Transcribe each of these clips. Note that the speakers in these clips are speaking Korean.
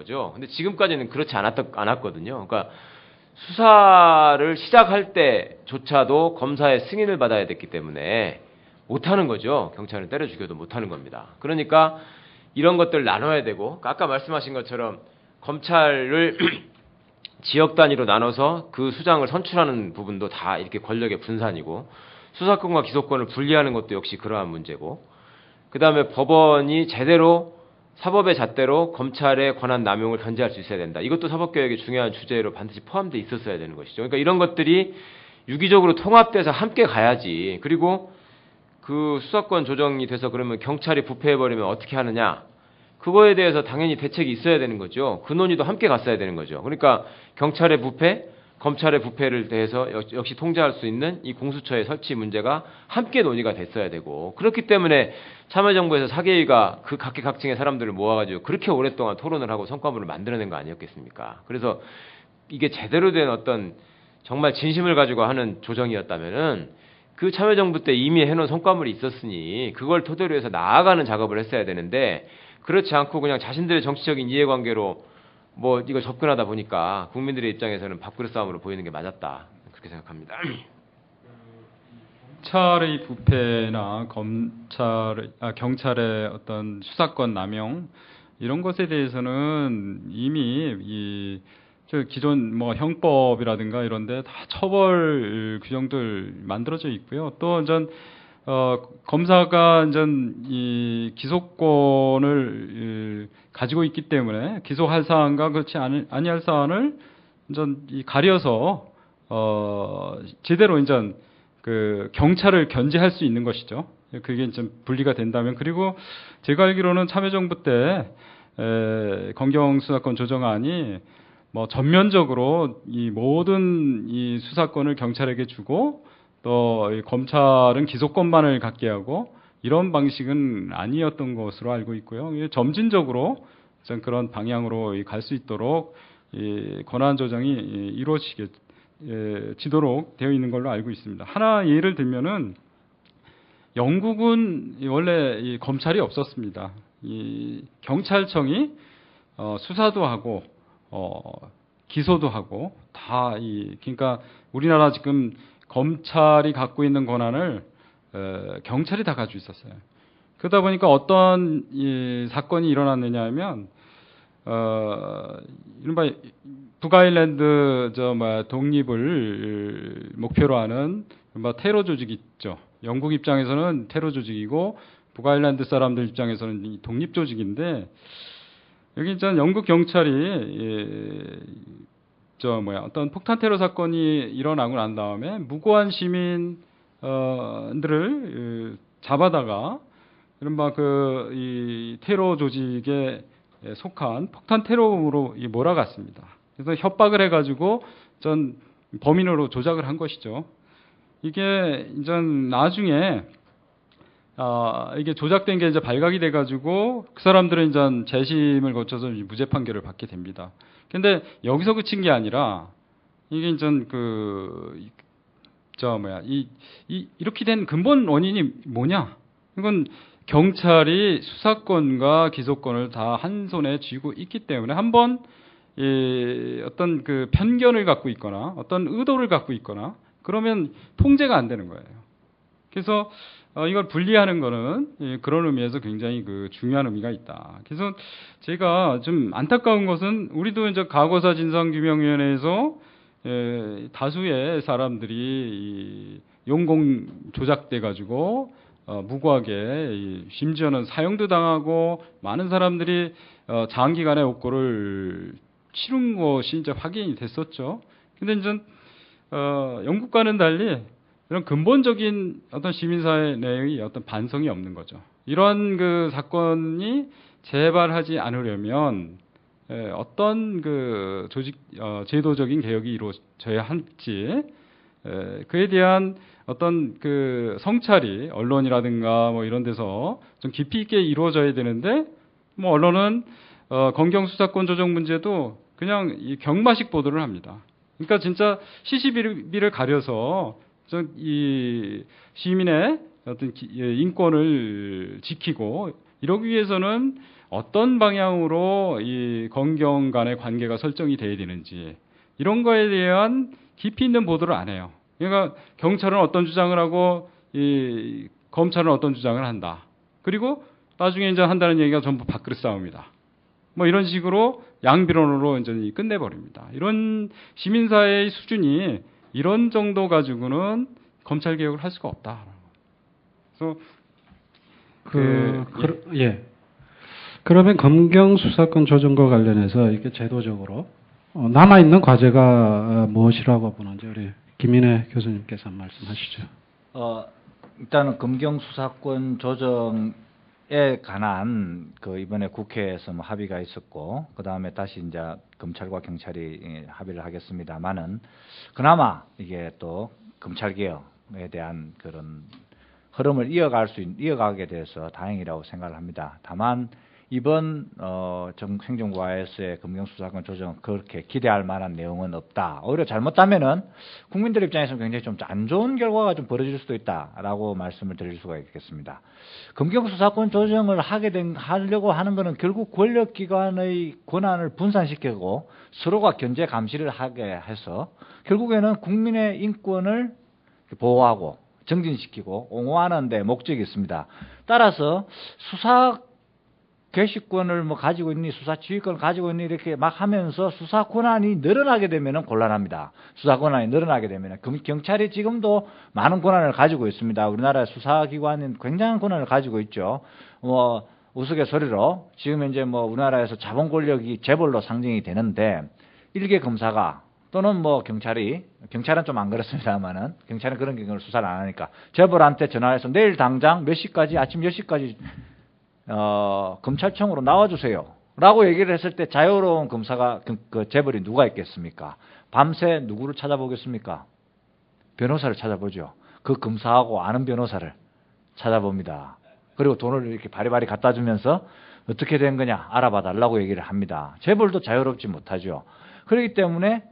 거죠. 근데 지금까지는 그렇지 않았거든요. 그러니까 수사를 시작할 때조차도 검사의 승인을 받아야 됐기 때문에 못하는 거죠. 경찰은 때려 죽여도 못하는 겁니다. 그러니까 이런 것들을 나눠야 되고, 아까 말씀하신 것처럼 검찰을 지역 단위로 나눠서 그 수장을 선출하는 부분도 다 이렇게 권력의 분산이고, 수사권과 기소권을 분리하는 것도 역시 그러한 문제고, 그 다음에 법원이 제대로 사법의 잣대로 검찰의 권한 남용을 견제할 수 있어야 된다. 이것도 사법개혁의 중요한 주제로 반드시 포함되어 있었어야 되는 것이죠. 그러니까 이런 것들이 유기적으로 통합돼서 함께 가야지. 그리고 그 수사권 조정이 돼서 그러면 경찰이 부패해버리면 어떻게 하느냐. 그거에 대해서 당연히 대책이 있어야 되는 거죠. 그 논의도 함께 갔어야 되는 거죠. 그러니까 경찰의 부패, 검찰의 부패를 대해서 역시 통제할 수 있는 이 공수처의 설치 문제가 함께 논의가 됐어야 되고, 그렇기 때문에 참여정부에서 사개위가 그 각계각층의 사람들을 모아가지고 그렇게 오랫동안 토론을 하고 성과물을 만들어낸 거 아니었겠습니까? 그래서 이게 제대로 된 어떤 정말 진심을 가지고 하는 조정이었다면은 그 참여정부 때 이미 해놓은 성과물이 있었으니 그걸 토대로 해서 나아가는 작업을 했어야 되는데, 그렇지 않고 그냥 자신들의 정치적인 이해관계로 뭐 이거 접근하다 보니까 국민들의 입장에서는 밥그릇 싸움으로 보이는 게 맞았다, 그렇게 생각합니다. 경찰의 부패나 경찰의 어떤 수사권 남용 이런 것에 대해서는 이미 저 기존 뭐 형법이라든가 이런데 다 처벌 규정들 만들어져 있고요. 또 검사가 이 기소권을 가지고 있기 때문에 기소할 사안과 그렇지 아니할 사안을 이 가려서 제대로 그 경찰을 견제할 수 있는 것이죠. 그게 좀 분리가 된다면. 그리고 제가 알기로는 참여정부 때 검경수사권 조정안이 뭐 전면적으로 이 모든 이 수사권을 경찰에게 주고 또 검찰은 기소권만을 갖게 하고 이런 방식은 아니었던 것으로 알고 있고요. 점진적으로 그런 방향으로 갈 수 있도록 이 권한 조정이 이루어지도록 되어 있는 걸로 알고 있습니다. 하나 예를 들면은 영국은 원래 이 검찰이 없었습니다. 이 경찰청이 수사도 하고 기소도 하고 다 그러니까 우리나라 지금 검찰이 갖고 있는 권한을 경찰이 다 가지고 있었어요. 그러다 보니까 어떤 이 사건이 일어났느냐 하면 이른바 북아일랜드 독립을 목표로 하는 테러 조직이 있죠. 영국 입장에서는 테러 조직이고 북아일랜드 사람들 입장에서는 독립 조직인데, 여기 영국 경찰이 어떤 폭탄 테러 사건이 일어나고 난 다음에 무고한 시민들을 잡아다가 이른바 이 테러 조직에 속한 폭탄 테러로 몰아갔습니다. 그래서 협박을 해가지고 범인으로 조작을 한 것이죠. 이게 나중에 이게 조작된 게 발각이 돼가지고 그 사람들은 재심을 거쳐서 무죄 판결을 받게 됩니다. 근데 여기서 그친 게 아니라 이게 이렇게 된 근본 원인이 뭐냐? 이건 경찰이 수사권과 기소권을 다 한 손에 쥐고 있기 때문에 한번 어떤 그 편견을 갖고 있거나 어떤 의도를 갖고 있거나 그러면 통제가 안 되는 거예요. 그래서 이걸 분리하는 거는 그런 의미에서 굉장히 중요한 의미가 있다. 그래서 제가 좀 안타까운 것은 우리도 과거사 진상규명위원회에서 다수의 사람들이 용공 조작돼 가지고 무고하게 심지어는 사형도 당하고 많은 사람들이 장기간의 옥고를 치른 것이 확인이 됐었죠. 근데 영국과는 달리 이런 근본적인 어떤 시민사회 내의 어떤 반성이 없는 거죠. 이런 사건이 재발하지 않으려면 어떤 제도적인 개혁이 이루어져야 할지 그에 대한 어떤 성찰이 언론이라든가 뭐 이런 데서 좀 깊이 있게 이루어져야 되는데, 뭐 언론은 검경 수사권 조정 문제도 그냥 이 경마식 보도를 합니다. 그러니까 진짜 시시비비를 가려서 이 시민의 어떤 인권을 지키고 이러기 위해서는 어떤 방향으로 이 검경 간의 관계가 설정이 돼야 되는지 이런 거에 대한 깊이 있는 보도를 안 해요. 그러니까 경찰은 어떤 주장을 하고 이 검찰은 어떤 주장을 한다. 그리고 나중에 이제 한다는 얘기가 전부 밥그릇 싸움이다. 뭐 이런 식으로 양비론으로 완전히 끝내버립니다. 이런 시민사회의 수준이 이런 정도 가지고는 검찰 개혁을 할 수가 없다. 그래서 예. 그러면 검경 수사권 조정과 관련해서 이게 제도적으로 남아있는 과제가 무엇이라고 보는지 우리 김인혜 교수님께서 한번 말씀하시죠. 일단은 검경 수사권 조정에 관한 그 이번에 국회에서 뭐 합의가 있었고 그 다음에 다시 이제 검찰과 경찰이 합의를 하겠습니다만은 그나마 이게 또 검찰 개혁에 대한 그런 흐름을 이어가게 돼서 다행이라고 생각을 합니다. 다만 이번 행정부와에서의 검경수사권 조정 그렇게 기대할 만한 내용은 없다. 오히려 잘못하면은 국민들 입장에서는 굉장히 좀 안 좋은 결과가 좀 벌어질 수도 있다라고 말씀을 드릴 수가 있겠습니다. 검경수사권 조정을 하려고 하는 것은 결국 권력기관의 권한을 분산시키고 서로가 견제 감시를 하게 해서 결국에는 국민의 인권을 보호하고 정진시키고 옹호하는 데 목적이 있습니다. 따라서 수사 개시권을 뭐 가지고 있니, 수사 지휘권을 가지고 있니 이렇게 막 하면서 수사 권한이 늘어나게 되면은 곤란합니다. 수사 권한이 늘어나게 되면은 경찰이 지금도 많은 권한을 가지고 있습니다. 우리나라의 수사기관은 굉장한 권한을 가지고 있죠. 뭐 우스갯소리로 지금 이제 뭐 우리나라에서 자본 권력이 재벌로 상징이 되는데 일개 검사가 또는 뭐 경찰은 좀 안 그렇습니다만은 경찰은 그런 경우를 수사를 안 하니까 재벌한테 전화해서 내일 당장 몇 시까지 아침 10시까지 검찰청으로 나와주세요 라고 얘기를 했을 때 자유로운 검사가 그 재벌이 누가 있겠습니까? 밤새 누구를 찾아보겠습니까? 변호사를 찾아보죠. 그 검사하고 아는 변호사를 찾아봅니다. 그리고 돈을 이렇게 바리바리 갖다 주면서 어떻게 된 거냐 알아봐 달라고 얘기를 합니다. 재벌도 자유롭지 못하죠. 그렇기 때문에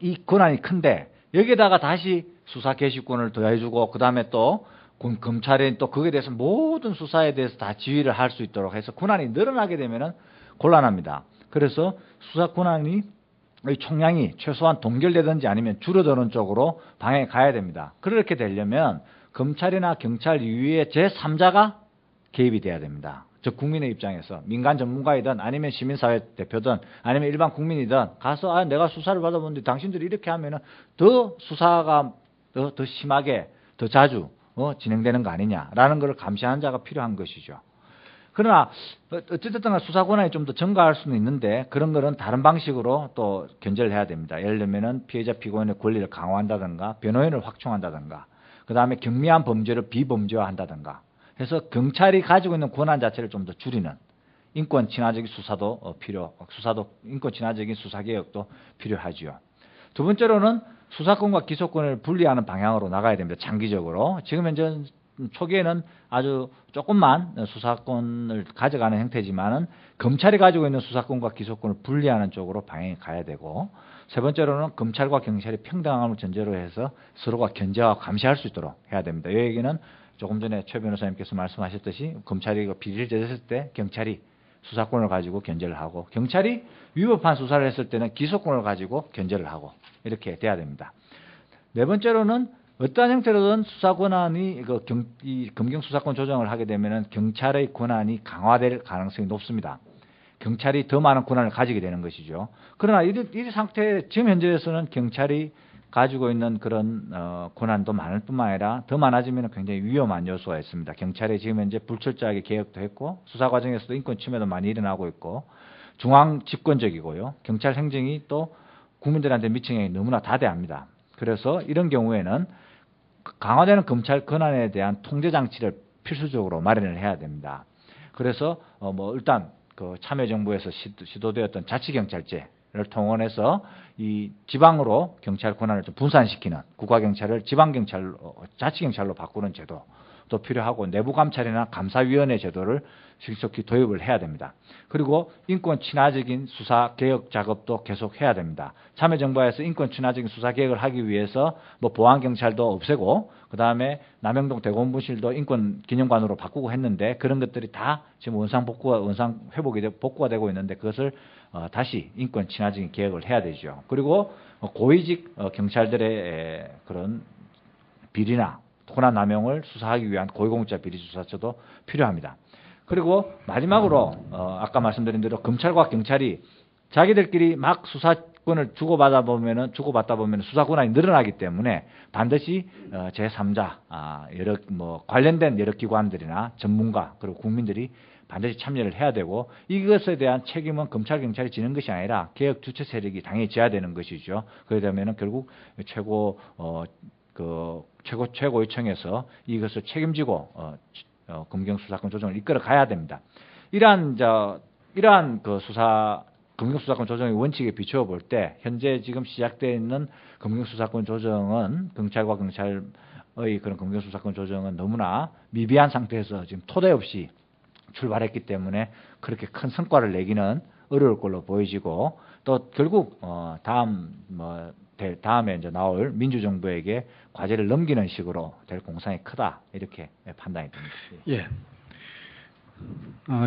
이 권한이 큰데 여기에다가 다시 수사 개시권을 더해주고 그 다음에 또 검찰이 또 거기에 대해서 모든 수사에 대해서 다 지휘를 할 수 있도록 해서 권한이 늘어나게 되면은 곤란합니다. 그래서 수사 권한이 총량이 최소한 동결되든지 아니면 줄어드는 쪽으로 방향이 가야 됩니다. 그렇게 되려면 검찰이나 경찰 이외에 제3자가 개입이 돼야 됩니다. 즉 국민의 입장에서 민간 전문가이든 아니면 시민사회 대표든 아니면 일반 국민이든 가서 내가 수사를 받아보는데 당신들이 이렇게 하면은 더 수사가 더 심하게 더 자주 진행되는 거 아니냐라는 걸 감시하는 자가 필요한 것이죠. 그러나 어쨌든 수사 권한이 좀 더 증가할 수는 있는데 그런 거는 다른 방식으로 또 견제를 해야 됩니다. 예를 들면은 피해자 피고인의 권리를 강화한다든가 변호인을 확충한다든가 그 다음에 경미한 범죄를 비범죄화한다든가 해서 경찰이 가지고 있는 권한 자체를 좀 더 줄이는 인권 친화적인 수사도 인권 친화적인 수사 개혁도 필요하지요. 두 번째로는 수사권과 기소권을 분리하는 방향으로 나가야 됩니다. 장기적으로. 지금 현재 초기에는 아주 조금만 수사권을 가져가는 형태지만은 검찰이 가지고 있는 수사권과 기소권을 분리하는 쪽으로 방향이 가야 되고 세 번째로는 검찰과 경찰이 평등함을 전제로 해서 서로가 견제와 감시할 수 있도록 해야 됩니다. 이 얘기는 조금 전에 최 변호사님께서 말씀하셨듯이 검찰이 비리를 저졌을 때 경찰이 수사권을 가지고 견제를 하고 경찰이 위법한 수사를 했을 때는 기소권을 가지고 견제를 하고 이렇게 돼야 됩니다. 네 번째로는 어떠한 형태로든 수사 권한이 이 검경 수사권 조정을 하게 되면은 경찰의 권한이 강화될 가능성이 높습니다. 경찰이 더 많은 권한을 가지게 되는 것이죠. 그러나 이 상태 지금 현재에서는 경찰이 가지고 있는 그런 권한도 많을 뿐만 아니라 더 많아지면 굉장히 위험한 요소가 있습니다. 경찰이 지금 현재 불철저하게 개혁도 했고 수사 과정에서도 인권 침해도 많이 일어나고 있고 중앙 집권적이고요. 경찰 행정이 또 국민들한테 미치는 영향이 너무나 다대합니다. 그래서 이런 경우에는 강화되는 검찰 권한에 대한 통제 장치를 필수적으로 마련을 해야 됩니다. 그래서 일단 그 참여정부에서 시도되었던 자치경찰제를 통원해서 이 지방으로 경찰 권한을 좀 분산시키는 국가경찰을 지방경찰로 자치경찰로 바꾸는 제도 또 필요하고 내부 감찰이나 감사위원회 제도를 신속히 도입을 해야 됩니다. 그리고 인권 친화적인 수사 개혁 작업도 계속 해야 됩니다. 참여정부에서 인권 친화적인 수사 개혁을 하기 위해서 뭐 보안 경찰도 없애고 그다음에 남영동 대검분실도 인권 기념관으로 바꾸고 했는데 그런 것들이 다 지금 원상 회복이 복구가 되고 있는데 그것을 다시 인권 친화적인 개혁을 해야 되죠. 그리고 고위직 경찰들의 그런 비리나 권한 남용을 수사하기 위한 고위공직자 비리 수사처도 필요합니다. 그리고 마지막으로 아까 말씀드린 대로 검찰과 경찰이 자기들끼리 막 수사권을 주고받다 보면은 수사 권한이 늘어나기 때문에 반드시 제3자 여러 뭐 관련된 여러 기관들이나 전문가 그리고 국민들이 반드시 참여를 해야 되고 이것에 대한 책임은 검찰 경찰이 지는 것이 아니라 개혁 주체 세력이 당연히 져야 되는 것이죠. 그러려면은 결국 최고위청에서 이것을 책임지고 검경수사권 조정을 이끌어 가야 됩니다. 이러한 그 검경수사권 조정의 원칙에 비추어 볼 때 현재 지금 시작되어 있는 검경수사권 조정은 경찰과 경찰의 그런 검경수사권 조정은 너무나 미비한 상태에서 지금 토대 없이 출발했기 때문에 그렇게 큰 성과를 내기는 어려울 걸로 보여지고 또 결국 다음에 이제 나올 민주정부에게 과제를 넘기는 식으로 될 공산이 크다 이렇게 판단이 됩니다. 예.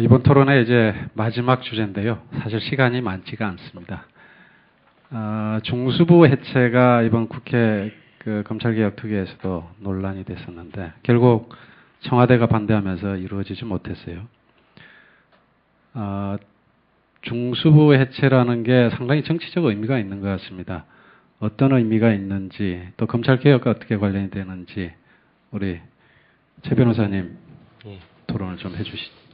이번 토론의 이제 마지막 주제인데요. 사실 시간이 많지가 않습니다. 중수부 해체가 이번 국회 그 검찰개혁특위에서도 논란이 됐었는데 결국 청와대가 반대하면서 이루어지지 못했어요. 중수부 해체라는 게 상당히 정치적 의미가 있는 것 같습니다. 어떤 의미가 있는지 또 검찰개혁과 어떻게 관련이 되는지 우리 최 변호사님 예. 토론을 좀 해주시죠.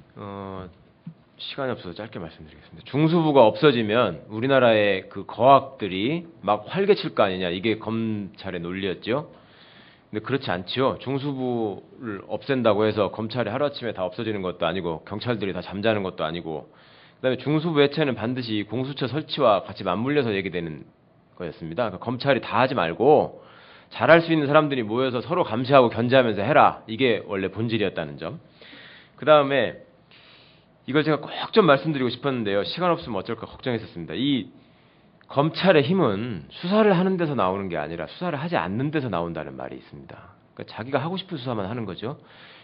시간이 없어서 짧게 말씀드리겠습니다. 중수부가 없어지면 우리나라의 그 거학들이 막 활개칠 거 아니냐 이게 검찰의 논리였죠. 근데 그렇지 않죠. 중수부를 없앤다고 해서 검찰이 하루아침에 다 없어지는 것도 아니고 경찰들이 다 잠자는 것도 아니고 그다음에 중수부 해체는 반드시 공수처 설치와 같이 맞물려서 얘기되는 거였습니다. 그러니까 검찰이 다 하지 말고 잘할 수 있는 사람들이 모여서 서로 감시하고 견제하면서 해라. 이게 원래 본질이었다는 점. 그다음에 이걸 제가 꼭 좀 말씀드리고 싶었는데요. 시간 없으면 어쩔까 걱정했었습니다. 이 검찰의 힘은 수사를 하는 데서 나오는 게 아니라 수사를 하지 않는 데서 나온다는 말이 있습니다. 그러니까 자기가 하고 싶은 수사만 하는 거죠.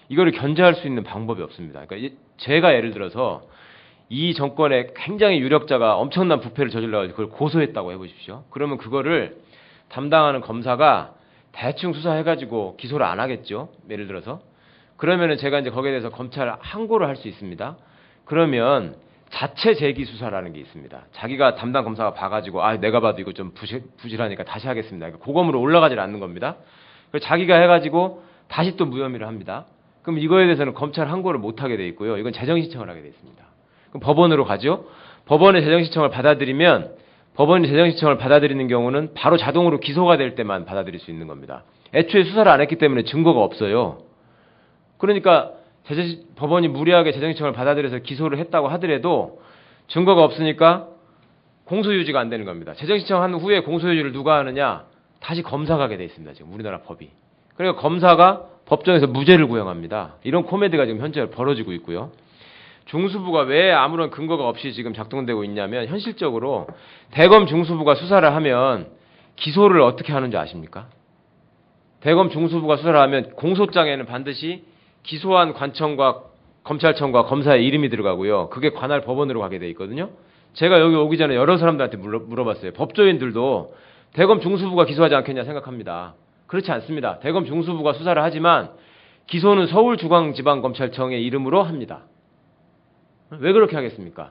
이거를 견제할 수 있는 방법이 없습니다. 그러니까 제가 예를 들어서 이 정권의 굉장히 유력자가 엄청난 부패를 저질러가지고 그걸 고소했다고 해보십시오. 그러면 그거를 담당하는 검사가 대충 수사해가지고 기소를 안 하겠죠. 예를 들어서. 그러면은 제가 이제 거기에 대해서 검찰 항고를 할 수 있습니다. 그러면 자체 재기 수사라는 게 있습니다. 자기가 담당 검사가 봐가지고 내가 봐도 이거 좀 부실하니까 다시 하겠습니다. 그러니까 고검으로 올라가질 않는 겁니다. 그래서 자기가 해가지고 다시 또 무혐의를 합니다. 그럼 이거에 대해서는 검찰 항고를 못 하게 돼 있고요. 이건 재정 신청을 하게 돼 있습니다. 그럼 법원으로 가죠. 법원의 재정 신청을 받아들이면 법원이 재정 신청을 받아들이는 경우는 바로 자동으로 기소가 될 때만 받아들일 수 있는 겁니다. 애초에 수사를 안 했기 때문에 증거가 없어요. 그러니까 법원이 무리하게 재정 신청을 받아들여서 기소를 했다고 하더라도 증거가 없으니까 공소유지가 안 되는 겁니다. 재정 신청한 후에 공소유지를 누가 하느냐? 다시 검사가 하게 돼 있습니다. 지금 우리나라 법이. 그러니까 검사가 법정에서 무죄를 구형합니다. 이런 코미디가 지금 현재 벌어지고 있고요. 중수부가 왜 아무런 근거가 없이 지금 작동되고 있냐면 현실적으로 대검 중수부가 수사를 하면 기소를 어떻게 하는지 아십니까? 대검 중수부가 수사를 하면 공소장에는 반드시 기소한 관청과 검찰청과 검사의 이름이 들어가고요. 그게 관할 법원으로 가게 돼 있거든요. 제가 여기 오기 전에 여러 사람들한테 물어봤어요. 법조인들도 대검 중수부가 기소하지 않겠냐 생각합니다. 그렇지 않습니다. 대검 중수부가 수사를 하지만 기소는 서울중앙지방검찰청의 이름으로 합니다. 왜 그렇게 하겠습니까?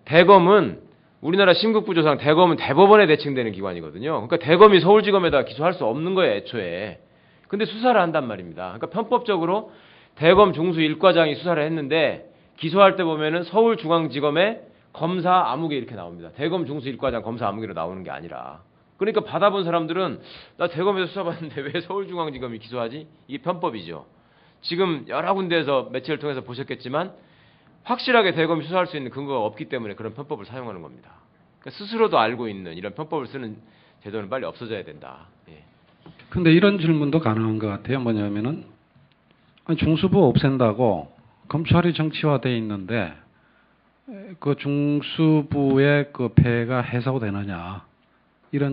대검은 우리나라 심급구조상 대검은 대법원에 대칭되는 기관이거든요. 그러니까 대검이 서울지검에다 기소할 수 없는 거예요, 애초에. 근데 수사를 한단 말입니다. 그러니까 편법적으로 대검 중수 1과장이 수사를 했는데 기소할 때 보면은 서울중앙지검의 검사 아무개 이렇게 나옵니다. 대검 중수 1과장 검사 아무개로 나오는 게 아니라. 그러니까 받아본 사람들은 나 대검에서 수사받는데 왜 서울중앙지검이 기소하지? 이게 편법이죠. 지금 여러 군데에서 매체를 통해서 보셨겠지만 확실하게 대검이 수사할 수 있는 근거가 없기 때문에 그런 편법을 사용하는 겁니다. 그러니까 스스로도 알고 있는 이런 편법을 쓰는 제도는 빨리 없어져야 된다. 예. 근데 이런 질문도 가능한 것 같아요. 뭐냐면은 아니, 중수부 없앤다고 검찰이 정치화돼 있는데 그 중수부의 그 폐해가 해소되느냐 이런